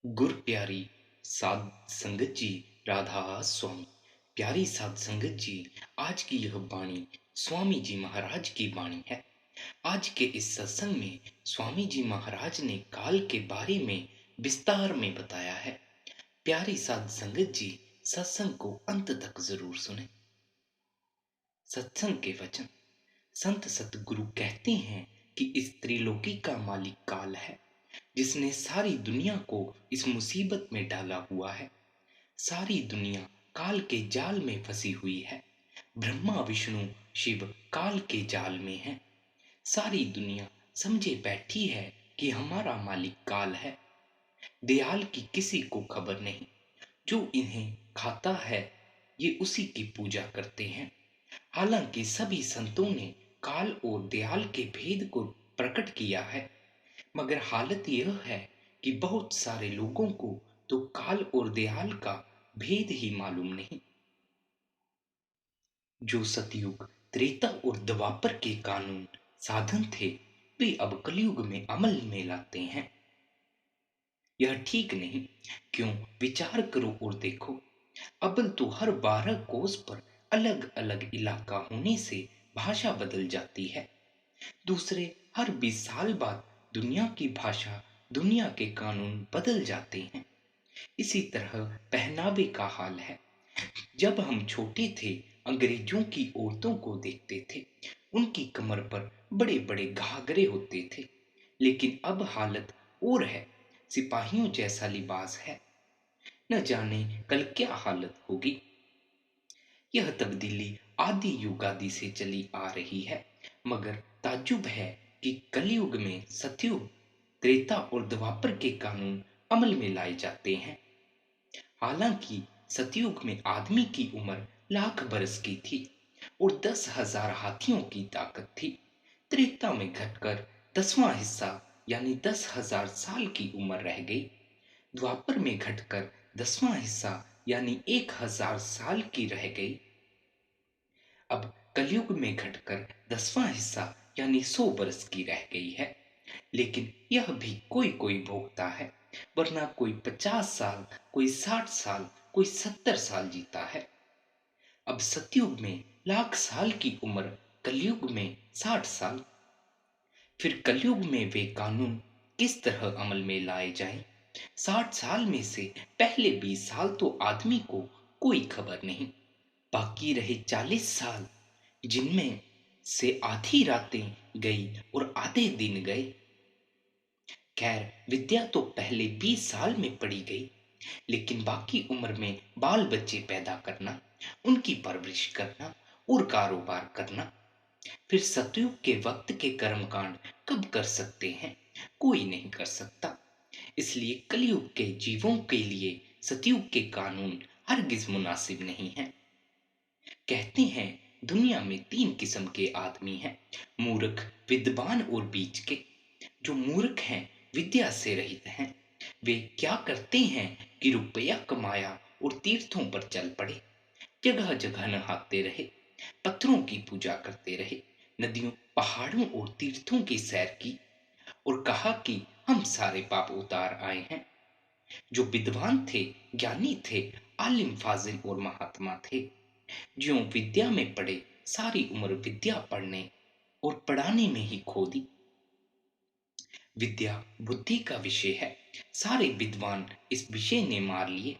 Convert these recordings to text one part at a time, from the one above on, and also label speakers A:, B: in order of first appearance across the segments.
A: गुर प्यारी साध संगत जी, राधा स्वामी। प्यारी साध संगत जी, आज की यह वाणी स्वामी जी महाराज की वाणी है। आज के इस सत्संग में स्वामी जी महाराज ने काल के बारे में विस्तार में बताया है। प्यारी साध संगत जी, सत्संग को अंत तक जरूर सुने। सत्संग के वचन। संत सतगुरु कहते हैं कि इस त्रिलोकी का मालिक काल है, जिसने सारी दुनिया को इस मुसीबत में डाला हुआ है। सारी दुनिया काल के जाल में फंसी हुई है। ब्रह्मा विष्णु शिव काल के जाल में है। सारी दुनिया समझे बैठी है कि हमारा मालिक काल है। दयाल की किसी को खबर नहीं। जो इन्हें खाता है, ये उसी की पूजा करते हैं। हालांकि सभी संतों ने काल और दयाल के भेद को प्रकट किया है, मगर हालत यह है कि बहुत सारे लोगों को तो काल और दयाल का भेद ही मालूम नहीं। जो सतयुग, त्रेता और द्वापर के कानून साधन थे, वे अब कलयुग में अमल में लाते हैं। यह ठीक नहीं। क्यों? विचार करो और देखो। अव्वल तो हर 12 कोस पर अलग अलग इलाका होने से भाषा बदल जाती है। दूसरे, हर 20 साल बाद दुनिया की भाषा, दुनिया के कानून बदल जाते हैं। इसी तरह पहनावे का हाल है। जब हम छोटे थे, अंग्रेजों की औरतों को देखते थे। उनकी कमर पर बड़े बड़े घाघरे होते थे। लेकिन अब हालत और है। सिपाहियों जैसा लिबास है। न जाने कल क्या हालत होगी। यह तब्दीली आदि युगादि से चली आ रही है, मगर ताज्जुब है कि कलयुग में सतयुग, त्रेता और द्वापर के कानून अमल में लाए जाते हैं। हालांकि सतयुग में आदमी की उम्र लाख बरस की थी और 10,000 हाथियों की ताकत थी। त्रेता में घटकर 10वां हिस्सा यानी 10,000 साल की उम्र रह गई। द्वापर में घटकर 10वां हिस्सा यानी 1,000 साल की रह गई। अब कलयुग में घटकर 10वां हिस्सा यानी 100 बरस की रह गई है। लेकिन यह भी कोई कोई भोगता है, वरना कोई 50 साल, कोई 60 साल, कोई 70 साल जीता है। अब सतयुग में लाख साल की उम्र, कलयुग में 60 साल। फिर कलयुग में वे कानून किस तरह अमल में लाए जाएं? 60 साल में से पहले 20 साल तो आदमी को कोई खबर नहीं। बाकी रहे 40 साल, जिनमें से आधी रातें गई और आधे दिन गए। खैर, विद्या तो पहले 20 साल में पढ़ी गई, लेकिन बाकी उम्र में बाल बच्चे पैदा करना, उनकी परवरिश करना और कारोबार करना। फिर सतयुग के वक्त के कर्मकांड कब कर सकते हैं? कोई नहीं कर सकता। इसलिए कलयुग के जीवों के लिए सतयुग के कानून हरगिज मुनासिब नहीं है। कहते हैं दुनिया में 3 किस्म के आदमी हैं, मूर्ख, विद्वान और बीच के। जो मूर्ख हैं, विद्या से रहित हैं। वे क्या करते हैं कि रुपया कमाया और तीर्थों पर चल पड़े। जगह जगह नहाते रहे, पत्थरों की पूजा करते रहे, नदियों, पहाड़ों और तीर्थों की सैर की और कहा कि हम सारे पाप उतार आए हैं। जो विद्वान थे, ज्ञानी थे, आलिम फाजिल और महात्मा थे, ज्यों विद्या में पढ़े, सारी उम्र विद्या पढ़ने और पढ़ाने में ही खो दी। विद्या बुद्धि का विषय है। सारे विद्वान इस विषय ने मार लिए।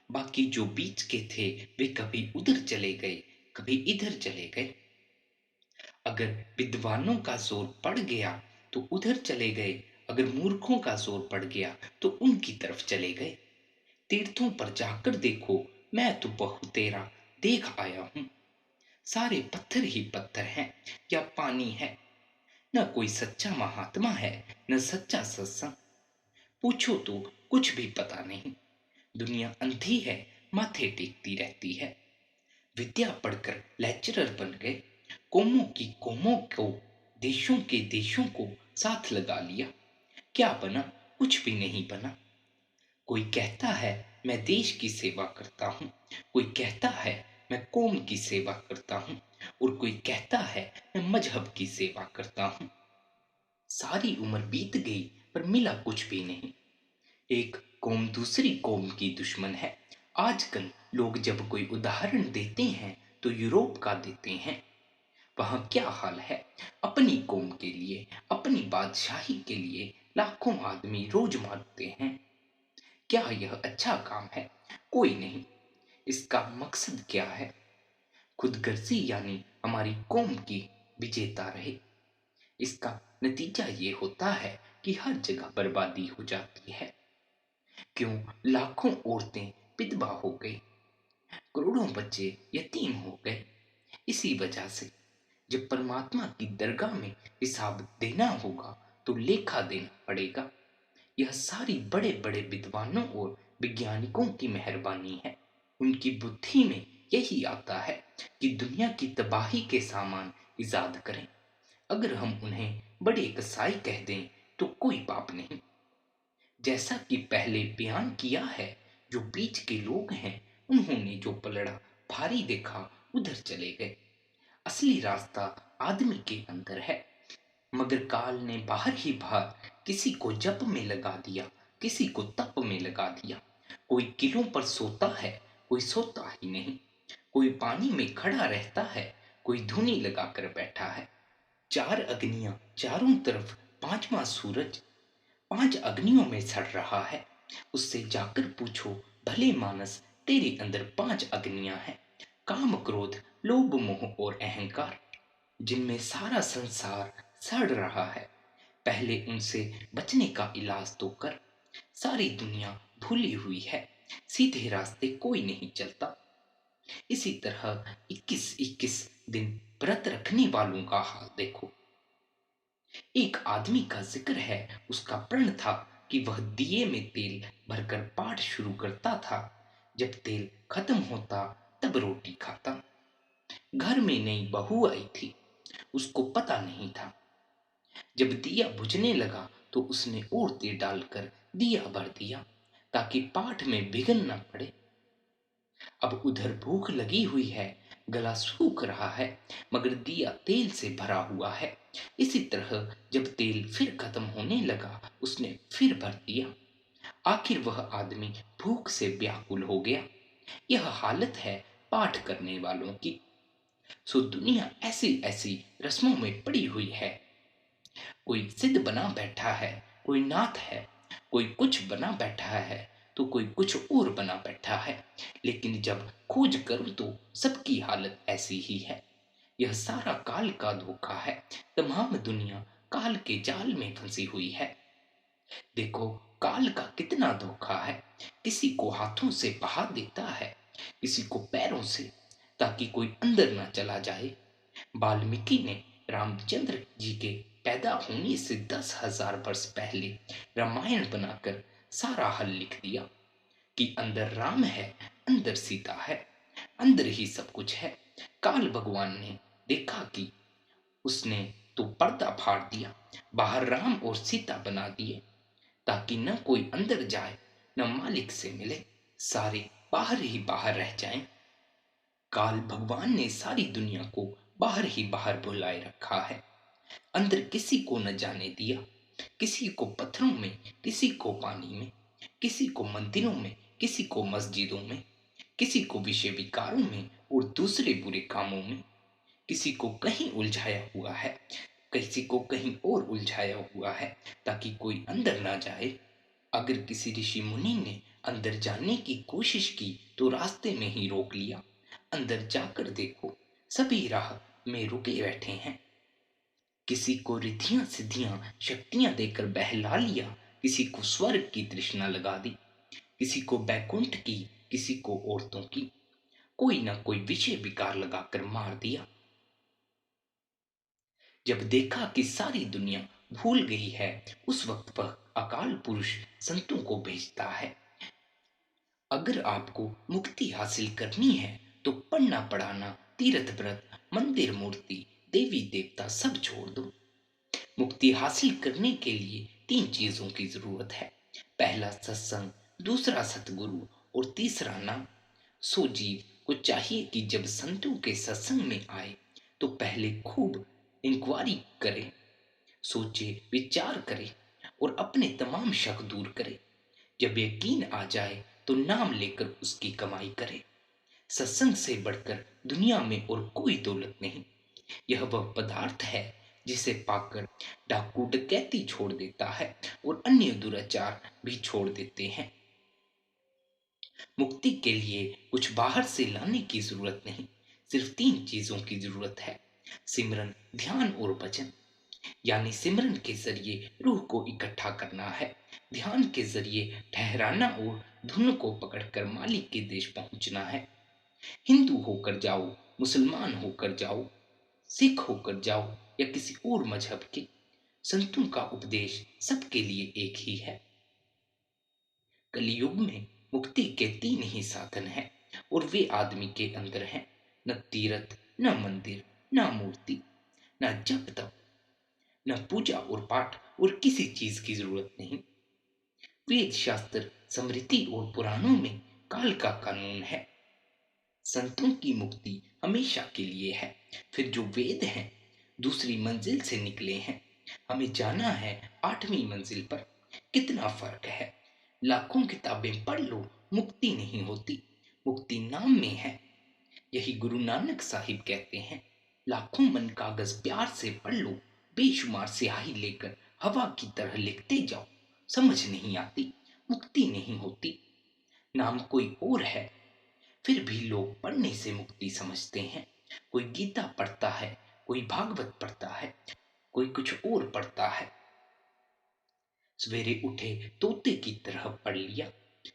A: बाकी जो बीच के थे, वे कभी उधर चले गए, कभी इधर चले गए। अगर विद्वानों का जोर पड़ गया तो उधर चले गए, अगर मूर्खों का जोर पड़ गया तो उनकी तरफ चले गए। तीर्थों पर जाकर देखो, मैं तो बहु तेरा देख आया हूं। सारे पत्थर ही पत्थर हैं या पानी है। न कोई सच्चा महात्मा है, न सच्चा सत्संग। पूछो तो कुछ भी पता नहीं। दुनिया अंधी है, माथे टेकती रहती है। विद्या पढ़कर लेक्चरर बन गए, कौमों की कौमों को, देशों के देशों को साथ लगा लिया। क्या बना? कुछ भी नहीं बना। कोई कहता है मैं देश की सेवा करता हूँ, कोई कहता है मैं कौम की सेवा करता हूँ, और कोई कहता है मैं मजहब की सेवा करता हूँ। सारी उम्र बीत गई पर मिला कुछ भी नहीं। एक कौम दूसरी कौम की दुश्मन है। आजकल लोग जब कोई उदाहरण देते हैं तो यूरोप का देते हैं। वहाँ क्या हाल है? अपनी कौम के लिए, अपनी बादशाही के लिए लाखों आदमी रोज मारते हैं। क्या यह अच्छा काम है? कोई नहीं। इसका मकसद क्या है? खुदगर्जी, यानी हमारी कौम की विजेता रहे। इसका नतीजा ये होता है कि हर जगह बर्बादी हो जाती है। क्यों? लाखों औरतें विधवा हो गई, करोड़ों बच्चे यतीम हो गए। इसी वजह से जब परमात्मा की दरगाह में हिसाब देना होगा तो लेखा देना पड़ेगा। यह सारी बड़े बड़े विद्वानों और वैज्ञानिकों की मेहरबानी है। उनकी बुद्धि में यही आता है कि दुनिया की तबाही के सामान इजाद करें। अगर हम उन्हें बड़े कसाई कह दें तो कोई पाप नहीं। जैसा कि पहले बयान किया है, जो बीच के लोग हैं उन्होंने जो पलड़ा भारी देखा उधर चले गए। असली रास्ता आदमी के अंदर है, मगर काल ने बाहर ही बाहर किसी को जप में लगा दिया, किसी को तप में लगा दिया। कोई किलों पर सोता है, कोई सोता ही नहीं। कोई पानी में खड़ा रहता है, कोई धुनी लगाकर बैठा है। चार अग्नियां चारों तरफ, पांचवा सूरज पांच अग्नियों में सड़ रहा है। उससे जाकर पूछो, भले मानस, तेरे अंदर पांच अग्नियां हैं, काम, क्रोध, लोभ, मोह और अहंकार, जिनमें सारा संसार सड़ रहा है। पहले उनसे बचने का इलाज तो कर। सारी दुनिया भूली हुई है, सीधे रास्ते कोई नहीं चलता। इसी तरह 21-21 दिन व्रत रखने वालों का हाल देखो। एक आदमी का जिक्र है, उसका प्रण था कि वह दिए में तेल भरकर पाठ शुरू करता था। जब तेल खत्म होता तब रोटी खाता। घर में नई बहू आई थी, उसको पता नहीं था। जब दिया बुझने लगा तो उसने और तेल डालकर दिया भर दिया ताकि पाठ में विघ्न न पड़े। अब उधर भूख लगी हुई है, गला सूख रहा है, मगर दिया तेल से भरा हुआ है। इसी तरह जब तेल फिर खत्म होने लगा उसने फिर भर दिया। आखिर वह आदमी भूख से व्याकुल हो गया। यह हालत है पाठ करने वालों की। सो दुनिया ऐसी ऐसी रस्मों में पड़ी हुई है। कोई सिद्ध बना बैठा है, कोई नाथ है, कोई कुछ बना बैठा है तो कोई कुछ और बना बैठा है। लेकिन जब खोज करो तो सबकी हालत ऐसी ही है। यह सारा काल का धोखा है। तमाम दुनिया काल के जाल में फंसी हुई है। देखो काल का कितना धोखा है। किसी को हाथों से बहा देता है, किसी को पैरों से, ताकि कोई अंदर ना चला जाए। वाल्मीकि ने रामचंद्र जी के पैदा होने से 10,000 वर्ष पहले रामायण बनाकर सारा हल लिख दिया कि अंदर राम है, अंदर सीता है, अंदर ही सब कुछ है। काल भगवान ने देखा कि उसने तो पर्दा फाड़ दिया, बाहर राम और सीता बना दिए ताकि न कोई अंदर जाए न मालिक से मिले, सारे बाहर ही बाहर रह जाएं। काल भगवान ने सारी दुनिया को बाहर ही बाहर बुलाए रखा है, अंदर किसी को न जाने दिया। किसी को पत्थरों में, किसी को पानी में, किसी को मंदिरों में, किसी को मस्जिदों में, किसी को विषय विकारों में और दूसरे बुरे कामों में। किसी को कहीं उलझाया हुआ है, किसी को कहीं और उलझाया हुआ है ताकि कोई अंदर ना जाए। अगर किसी ऋषि मुनि ने अंदर जाने की कोशिश की तो रास्ते में ही रोक लिया। अंदर जाकर देखो, सभी राह में रुके बैठे हैं। किसी को रिद्धियां सिद्धियां शक्तियां देकर बहला लिया, किसी को स्वर्ग की तृष्णा लगा दी, किसी को बैकुंठ की, किसी को औरतों की, कोई ना कोई विषय विकार लगाकर मार दिया। जब देखा कि सारी दुनिया भूल गई है, उस वक्त वह अकाल पुरुष संतों को भेजता है। अगर आपको मुक्ति हासिल करनी है तो पढ़ना पढ़ाना, तीर्थ व्रत, मंदिर मूर्ति, देवी देवता सब छोड़ दो। मुक्ति हासिल करने के लिए 3 चीजों की जरूरत है। पहला सत्संग, दूसरा सतगुरु और तीसरा नाम। सो जीव को चाहिए कि जब संतों के सत्संग में आए तो पहले खूब इंक्वायरी करे, सोचे, विचार करे और अपने तमाम शक दूर करे जब यकीन आ जाए तो नाम लेकर उसकी कमाई करे। सत्संग से बढ़कर दुनिया में और कोई दौलत नहीं। यह वह पदार्थ है जिसे पाकर डाकू डकैती छोड़ देता है और अन्य दुराचार भी छोड़ देते हैं। मुक्ति के लिए कुछ बाहर से लाने की जरूरत नहीं, सिर्फ 3 चीजों की जरूरत है: सिमरन, ध्यान और भजन। यानी सिमरन के जरिए रूह को इकट्ठा करना है, ध्यान के जरिए ठहराना और धुन को पकड़कर मालिक के देश पहुंचना है। हिंदू होकर जाओ, मुसलमान होकर जाओ, सिख होकर जाओ या किसी और मजहब के, संतों का उपदेश सबके लिए एक ही है। कलयुग में मुक्ति के 3 ही साधन हैं और वे आदमी के अंदर हैं। न तीर्थ, न मंदिर, न मूर्ति, न जप तप, न पूजा और पाठ और किसी चीज की जरूरत नहीं। वेद शास्त्र, स्मृति और पुराणों में काल का कानून है। संतों की मुक्ति हमेशा के लिए है। फिर जो वेद हैं दूसरी मंजिल से निकले हैं, हमें जाना है 8वीं मंजिल पर। कितना फर्क है। लाखों किताबें पढ़ लो, मुक्ति नहीं होती, मुक्ति नाम में है। यही गुरु नानक साहिब कहते हैं, लाखों मन कागज प्यार से पढ़ लो, बेशुमार स्याही लेकर हवा की तरह लिखते जाओ, समझ नहीं आती, मुक्ति नहीं होती। नाम कोई और है, फिर भी लोग पढ़ने से मुक्ति समझते हैं। कोई गीता पढ़ता है, कोई भागवत पढ़ता है, कोई कुछ और पढ़ता है। सवेरे उठे तोते की तरह पढ़ लिया।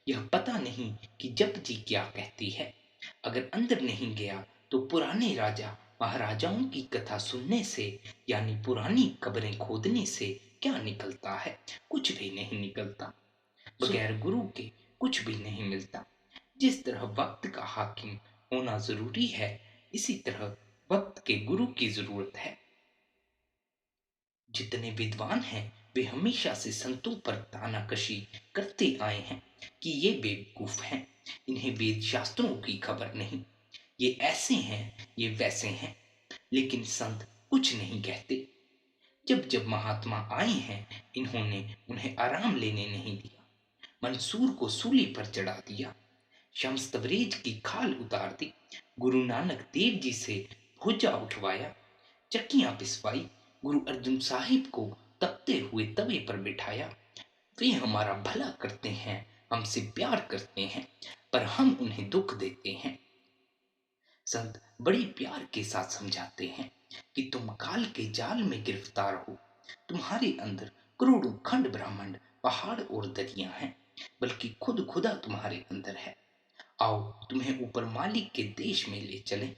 A: यह पता नहीं कि जप जी क्या कहती है। अगर अंदर नहीं गया तो पुराने राजा महाराजाओं की कथा सुनने से, यानी पुरानी कब्रें खोदने से क्या निकलता है? कुछ भी नहीं निकलता। बगैर गुरु के कुछ भी नहीं मिलता। जिस तरह वक्त का हाकिम होना जरूरी है, इसी तरह वक्त के गुरु की जरूरत है। जितने विद्वान हैं वे हमेशा से संतों पर तानाकशी करते आए हैं कि ये बेवकूफ हैं, इन्हें वेद शास्त्रों की खबर नहीं, ये ऐसे हैं, ये वैसे हैं। लेकिन संत कुछ नहीं कहते। जब जब महात्मा आए हैं, इन्होंने उन्हें आराम लेने नहीं दिया, मंसूर को सूली पर चढ़ा दिया, शम्स तबरेज की खाल उतार दी, गुरु नानक देव जी से भुजा उठवाया, चक्कियां पिसवाई, गुरु अर्जुन साहिब को तपते हुए तवे पर बिठाया। वे हमारा भला करते हैं, हमसे प्यार करते हैं, पर हम उन्हें दुख देते हैं। संत बड़ी प्यार के साथ समझाते हैं कि तुम काल के जाल में गिरफ्तार हो। तुम्हारे अंदर करोड़ों खंड ब्रह्मांड, पहाड़ और दरिया हैं, बल्कि खुद खुदा तुम्हारे अंदर है। आओ तुम्हें ऊपर मालिक के देश में ले चलें।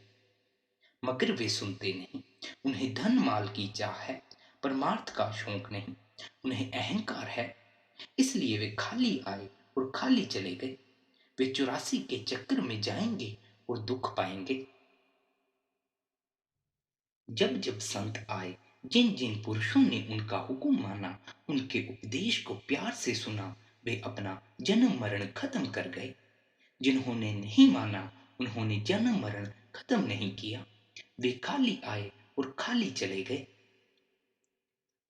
A: मगर वे सुनते नहीं। उन्हें धन माल की चाह है, परमार्थ का शौक नहीं। उन्हें अहंकार है, इसलिए वे खाली आए और खाली चले गए। वे 84 के चक्कर में जाएंगे और दुख पाएंगे। जब जब संत आए, जिन जिन पुरुषों ने उनका हुक्म माना, उनके उपदेश को प्यार से सुना, वे अपना जन्म मरण खत्म कर गए। जिन्होंने नहीं माना, उन्होंने जन्म मरण खत्म नहीं किया। वे खाली आए और खाली चले गए।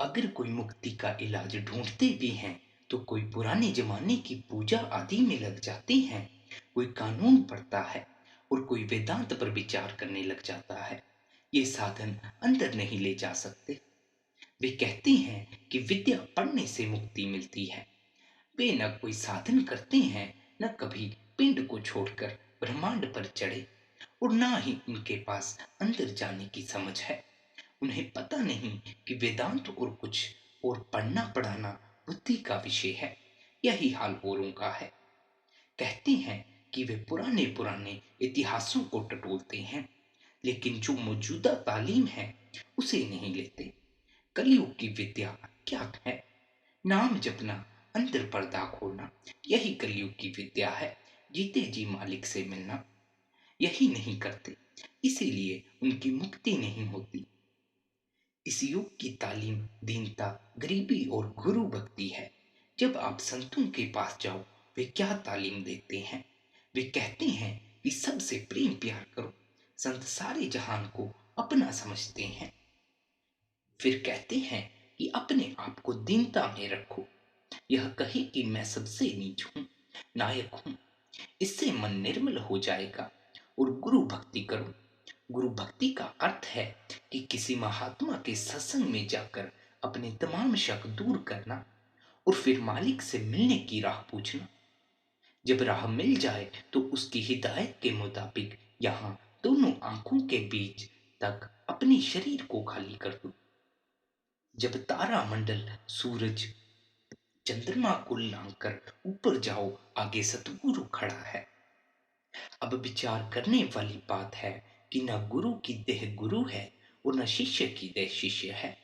A: अगर कोई मुक्ति का इलाज ढूंढते भी हैं तो कोई पुराने जमाने की पूजा आदि में लग जाते हैं, कोई कानून पढ़ता है और कोई वेदांत पर विचार करने लग जाता है। ये साधन अंदर नहीं ले जा सकते। वे कहते हैं कि विद्या पढ़ने से मुक्ति मिलती है। वे न कोई साधन करते हैं, न कभी पिंड को छोड़कर ब्रह्मांड पर चढ़े, और ना ही उनके पास अंदर जाने की समझ है। उन्हें पता नहीं कि वेदांत और कुछ और पढ़ना पढ़ाना बुद्धि का विषय है। यही हाल औरों का है। कहते हैं कि वे पुराने पुराने इतिहासों को टटोलते हैं, लेकिन जो मौजूदा तालीम है उसे नहीं लेते। कलयुग की विद्या क्या है? नाम जपना, अंदर पर्दा खोलना, यही कलयुग की विद्या है। जीते जी मालिक से मिलना, यही नहीं करते, इसीलिए उनकी मुक्ति नहीं होती। इस युग की तालीम दीनता, गरीबी और गुरु भक्ति है। जब आप संतों के पास जाओ, वे क्या तालीम देते हैं? वे कहते हैं कि सबसे प्रेम प्यार करो। संत सारे जहान को अपना समझते हैं। फिर कहते हैं कि अपने आप को दीनता में रखो। यह कहे कि मैं सबसे नीच हूँ, नायक हूँ। इससे मन निर्मल हो जाएगा और गुरु भक्ति करो। गुरु भक्ति का अर्थ है कि किसी महात्मा के सत्संग में जाकर अपने तमाम शक दूर करना और फिर मालिक से मिलने की राह पूछना। जब राह मिल जाए तो उसकी हिदायत के मुताबिक यहाँ दोनों आंखों के बीच तक अपने शरीर को खाली कर दो। जब तारा मंडल, सूरज, चंद्रमा को लांघकर ऊपर जाओ, आगे सतगुरु खड़ा है। अब विचार करने वाली बात है कि न गुरु की देह गुरु है और न शिष्य की देह शिष्य है।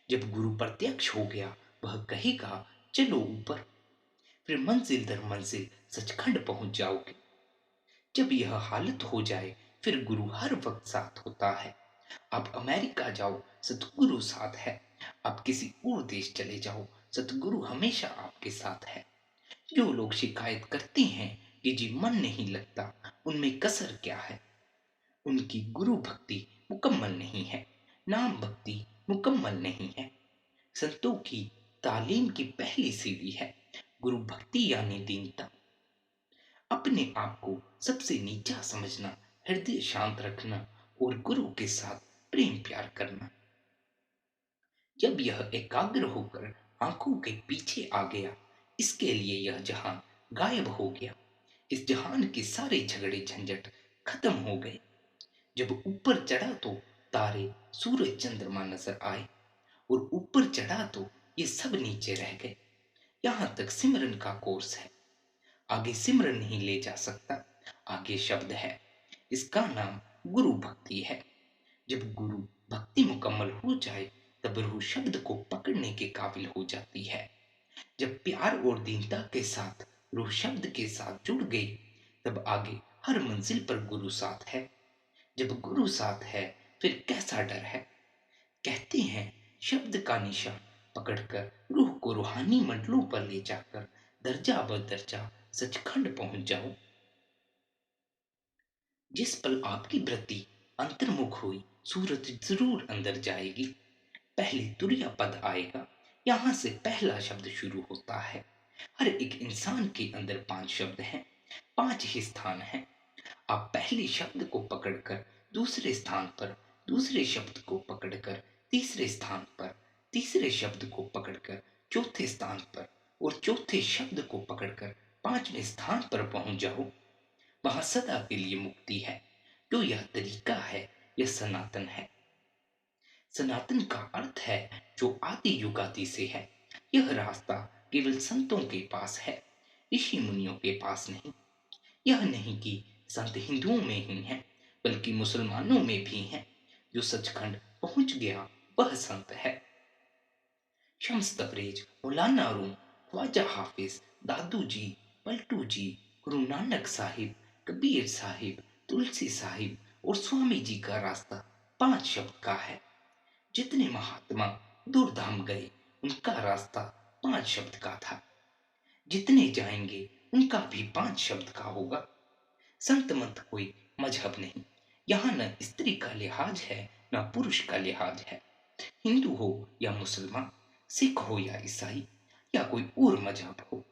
A: जब गुरु प्रत्यक्ष हो गया, वह कहेगा चलो ऊपर, फिर मंजिल दर मंजिल सचखंड पहुंच जाओगे। जब यह हालत हो जाए, फिर गुरु हर वक्त साथ होता है। आप अमेरिका जाओ, सतगुरु साथ है। आप किसी और देश चले जाओ, सतगुरु हमेशा आपके साथ है। जो लोग शिकायत करते हैं कि जी मन नहीं लगता, उनमें कसर क्या है? उनकी गुरु भक्ति मुकम्मल नहीं है, नाम भक्ति मुकम्मल नहीं है। संतों की तालीम की पहली सीढ़ी है गुरु भक्ति यानी दीनता। अपने आप को सबसे नीचा समझना, हृदय शांत रखना और गुरु के साथ प्रेम प्यार करना। जब यह एकाग्र होकर आंखों के पीछे आ गया, इसके लिए यह जहां गायब हो गया। इस जहान के सारे झगड़े झंझट खत्म हो गए। जब ऊपर चढ़ा तो तारे, सूरज, चंद्रमा नजर आए और ऊपर चढ़ा तो ये सब नीचे रह गए। यहां तक सिमरन का कोर्स है। आगे सिमरन नहीं ले जा सकता, आगे शब्द है। इसका नाम गुरु भक्ति है। जब गुरु भक्ति मुकम्मल हो जाए, तब रूह शब्द को पकड़ने के काबिल हो जाती है। जब प्यार और दीनता के साथ रूह शब्द के साथ जुड़ गई, तब आगे हर मंजिल पर गुरु साथ है। जब गुरु साथ है, फिर कैसा डर है? कहते हैं शब्द का निशान पकड़कर रूह को रूहानी मंडलों पर ले जाकर दर्जा ब दर्जा सचखंड पहुंच जाओ। जिस पल आपकी वृत्ति अंतर्मुख हुई, सूरज जरूर अंदर जाएगी। पहले तुरिया पद आएगा, यहां से पहला शब्द शुरू होता है। हर एक इंसान के अंदर 5 शब्द हैं, 5 ही स्थान हैं। आप पहले शब्द को पकड़कर दूसरे स्थान पर, दूसरे शब्द को पकड़कर तीसरे स्थान पर, तीसरे शब्द को पकड़कर चौथे स्थान पर और चौथे शब्द को पकड़कर 5वें स्थान पर पहुंच जाओ। वहां सदा के लिए मुक्ति है। जो यह तरीका है, यह सनातन है। सनातन का अर्थ है जो आदि युगादि से है। यह रास्ता केवल संतों के पास है, ऋषि मुनियों के पास नहीं। यह नहीं कि संत हिंदुओं में ही हैं, बल्कि मुसलमानों में भी हैं। जो सचखंड पहुंच गया, वह संत है। शम्स तबरेज, मौलाना रूम, ख्वाजा हाफिज, दादू जी, पलटू जी, गुरु नानक साहिब, कबीर साहिब, तुलसी साहिब और स्वामी जी का रास्ता 5 शब्द का है। जितने महात्मा दूरधाम गए, उनका रास्ता 5 शब्द का था। जितने जाएंगे, उनका भी 5 शब्द का होगा। संत मत कोई मजहब नहीं। यहाँ न स्त्री का लिहाज है, न पुरुष का लिहाज है। हिंदू हो या मुसलमान, सिख हो या ईसाई, या कोई और मजहब हो,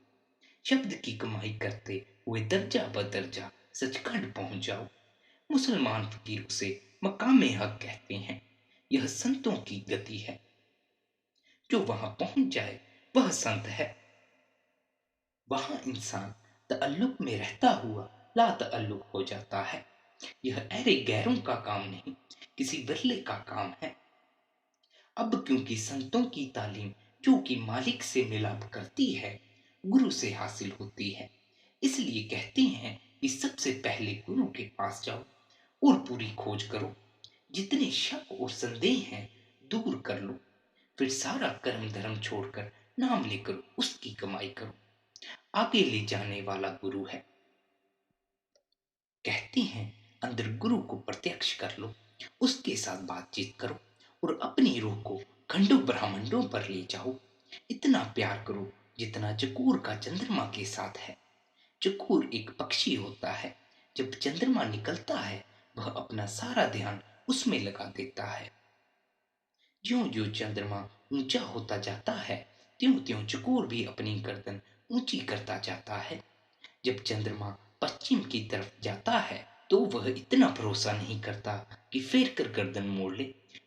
A: शब्द की कमाई करते हुए दर्जा ब दर्जा सचखंड पहुंच जाओ। मुसलमान फकीर उसे मकामे हक कहते हैं। यह संतों की गति है। जो वहां पहुंच जाए, वह संत है। वहां इंसान तअल्लुक में रहता हुआ ला तअल्लुक हो जाता है। यह अरे गैरों का काम नहीं, किसी बिरले का काम है। अब क्योंकि संतों की तालीम जो कि मालिक से मिलाप करती है, गुरु से हासिल होती है, इसलिए कहते हैं कि सबसे पहले गुरु के पास जाओ और पूरी खोज करो। जितने शक और संदेह हैं, दूर कर लो। फिर सारा कर्म धर्म छोड़कर नाम लेकर उसकी कमाई करो। आगे ले जाने वाला गुरु है। कहते हैं अंदर गुरु को प्रत्यक्ष कर लो, उसके साथ बातचीत करो और अपनी रूह को खंडों ब्रह्मांडों पर ले जाओ। इतना प्यार करो जितना जकूर का चंद्रमा के साथ है। जकूर एक पक्षी होता है। जब चंद्रमा निकलता है, वह अपना सारा ध्यान उसमें लगा देता है। ज्यों ज्यों चंद्रमा ऊंचा होता जाता है, त्यों त्यों चकोर भी अपनी गर्दन ऊंची करता जाता है। जब चंद्रमा पश्चिम की तरफ जाता है तो वह इतना भरोसा नहीं करता कि फेर कर गर्दन मोड़ ले,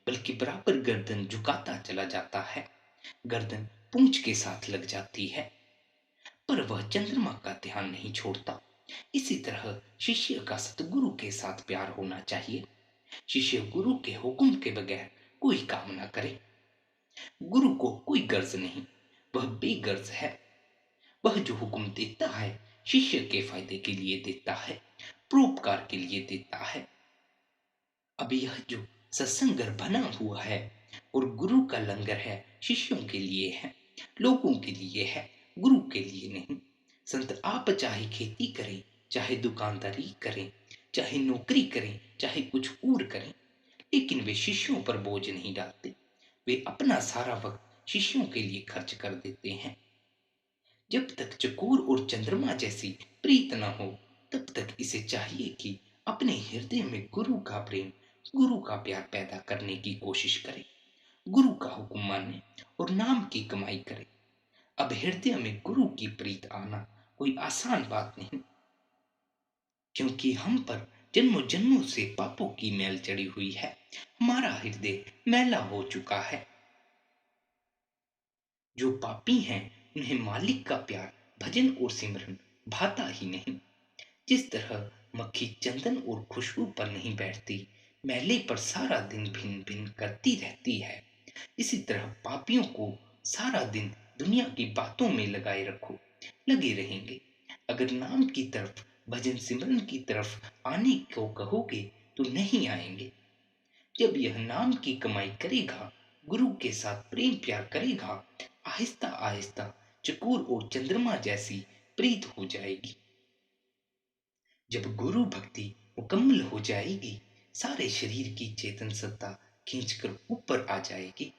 A: बल्कि बराबर गर्दन झुकाता चला जाता है। गर्दन पूंछ के साथ लग जाती है, पर वह चंद्रमा का ध्यान नहीं छोड़ता। इसी तरह शिष्य का सतगुरु के साथ प्यार होना चाहिए। शिष्य गुरु के हुक्म के बगैर कोई काम ना करे। गुरु को कोई गर्ज नहीं, वह बेगर्ज है। वह जो हुक्म देता है शिष्य के फायदे के लिए देता है, परोपकार के लिए देता है। अब यह जो सत्संग घर बना हुआ है और गुरु का लंगर है, शिष्यों के लिए है, लोगों के लिए है, गुरु के लिए नहीं। संत आप चाहे खेती करें, चाहे दुकानदारी करें, चाहे नौकरी करें, चाहे कुछ और करें, लेकिन वे शिष्यों पर बोझ नहीं डालते। वे अपना सारा वक्त शिष्यों के लिए खर्च कर देते हैं। जब तक चकोर और चंद्रमा जैसी प्रीत न हो, तब तक इसे चाहिए कि अपने हृदय में गुरु का प्रेम, गुरु का प्यार पैदा करने की कोशिश करे, गुरु का हुक्म माने और नाम की कमाई करे। अब हृदय में गुरु की प्रीत आना कोई आसान बात नहीं, क्योंकि हम पर जन्मों जन्मों से पापों की मैल चढ़ी हुई है। हमारा हृदय मैला हो चुका है। जो पापी हैं उन्हें मालिक का प्यार, भजन और सिमरन भाता ही नहीं। जिस तरह मक्खी चंदन और खुशबू पर नहीं बैठती, मैले पर सारा दिन भिन भिन करती रहती है, इसी तरह पापियों को सारा दिन दुनिया की बातों में लगाए रखो, लगे रहेंगे। अगर नाम की तरफ, भजन सिमरन की तरफ आने को कहोगे तो नहीं आएंगे। जब यह नाम की कमाई करेगा, गुरु के साथ प्रेम प्यार करेगा, आहिस्ता आहिस्ता चकोर और चंद्रमा जैसी प्रीत हो जाएगी। जब गुरु भक्ति मुकम्मल हो जाएगी, सारे शरीर की चेतन सत्ता खींचकर ऊपर आ जाएगी।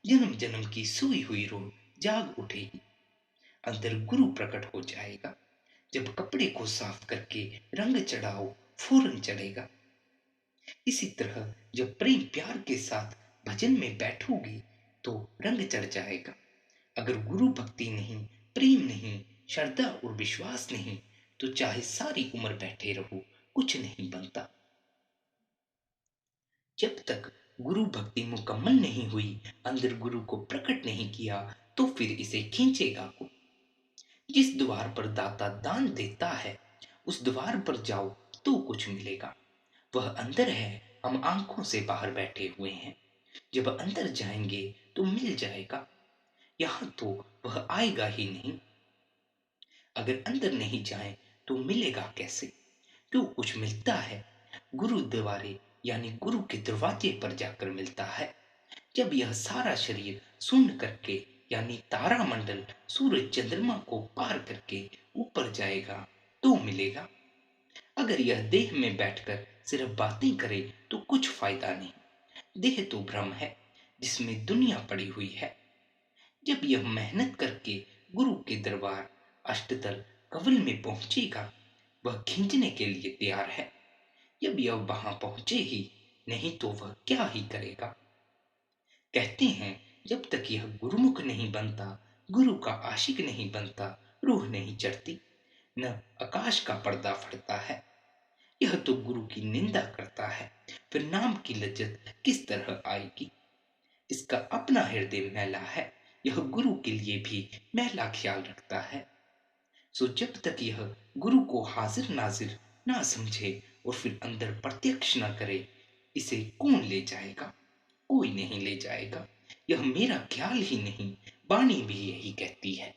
A: जन्म जन्म की सोई हुई रूह जाग उठेगी। अंदर गुरु प्रकट हो जाएगा। जब कपड़े को साफ करके रंग चढ़ाओ, फौरन चढ़ेगा। इसी तरह जब प्रेम प्यार के साथ भजन में बैठोगे तो रंग चढ़ जाएगा। अगर गुरु भक्ति नहीं, प्रेम नहीं, श्रद्धा और विश्वास नहीं, तो चाहे सारी उम्र बैठे रहो, कुछ नहीं बनता। जब तक गुरु भक्ति मुकम्मल नहीं हुई, अंदर गुरु को प्रकट नहीं किया, तो फिर इसे खींचेगा कौन? जिस द्वार पर दाता दान देता है, उस द्वार पर जाओ तो कुछ मिलेगा। वह अंदर है, हम आंखों से बाहर बैठे हुए हैं। जब अंदर जाएंगे तो मिल जाएगा। यहां तो वह आएगा ही नहीं। अगर अंदर नहीं जाए तो मिलेगा कैसे? जो कुछ मिलता है गुरु द्वारे, यानी गुरु के दरवाजे पर जाकर मिलता है। जब यह सारा शरीर सुन्न करके, यानी तारामंडल, सूरज चंद्रमा को पार करके ऊपर जाएगा तो मिलेगा। अगर यह देह में बैठकर सिर्फ बातें करे तो कुछ फायदा नहीं। देह तो भ्रम है जिसमें दुनिया पड़ी हुई है। जब यह मेहनत करके गुरु के दरबार, अष्टदल, कवल में पहुंचेगा, वह खींचने के लिए तैयार है। जब यह वहां पहुंचे ही, नहीं तो वह क्या ही करेगा। कहते हैं जब तक यह गुरुमुख नहीं बनता, गुरु का आशिक नहीं बनता, रूह नहीं चढ़ती, न आकाश का पर्दा फटता है। यह तो गुरु की निंदा करता है, फिर नाम की लज्जत किस तरह आएगी? इसका अपना हृदय मैला है, यह गुरु के लिए भी मैला ख्याल रखता है। सो जब तक यह गुरु को हाजिर नाजिर ना समझे और फिर अंदर प्रत्यक्ष ना करे, इसे कौन ले जाएगा? कोई नहीं ले जाएगा। यह मेरा ख्याल ही नहीं, बाणी भी यही कहती है।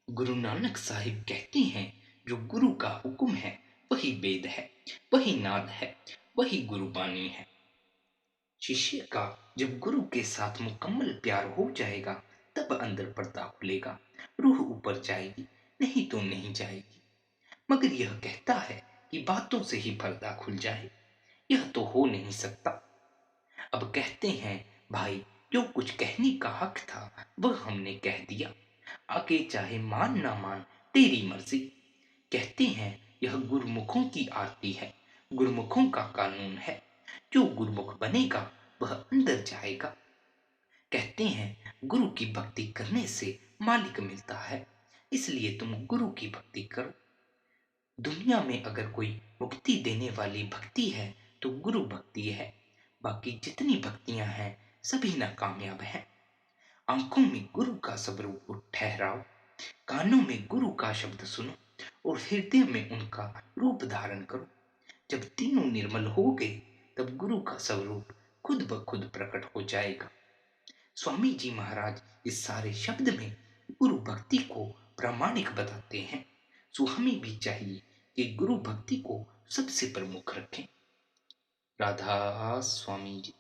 A: गुरु नानक साहिब कहते हैं, जो गुरु का हुक्म है वही वेद है, वही नाद है, वही गुरुबानी है। शिष्य का जब गुरु के साथ मुकम्मल प्यार हो जाएगा, तब अंदर पर्दा खुलेगा, रूह ऊपर जाएगी, नहीं तो नहीं जाएगी। मगर यह कहता है कि बातों से ही पर्दा खुल जाए, यह तो हो नहीं सकता। अब कहते हैं, भाई जो कुछ कहने का हक था वह हमने कह दिया, आगे चाहे मान ना मान तेरी मर्जी। कहते हैं यह गुरुमुखों की आरती है, गुरुमुखों का कानून है। जो गुरुमुख बनेगा वह अंदर जाएगा। कहते हैं गुरु की भक्ति करने से मालिक मिलता है। इसलिए तुम गुरु की भक्ति करो। दुनिया में अगर कोई मुक्ति देने वाली भक्ति है तो गुरु भक्ति है। बाकी जितनी भक्तियां हैं सभी नाकामयाब हैं। आंखों में गुरु का स्वरूप ठहराओ, कानों में गुरु का शब्द सुनो और हृदय में उनका रूप धारण करो। जब तीनों निर्मल हो गए तब गुरु का स्वरूप खुद ब खुद प्रकट हो जाएगा। स्वामी जी महाराज इस सारे शब्द में गुरु भक्ति को प्रामाणिक बताते हैं। सो हमें भी चाहिए कि गुरु भक्ति को सबसे प्रमुख रखें। राधा स्वामी जी।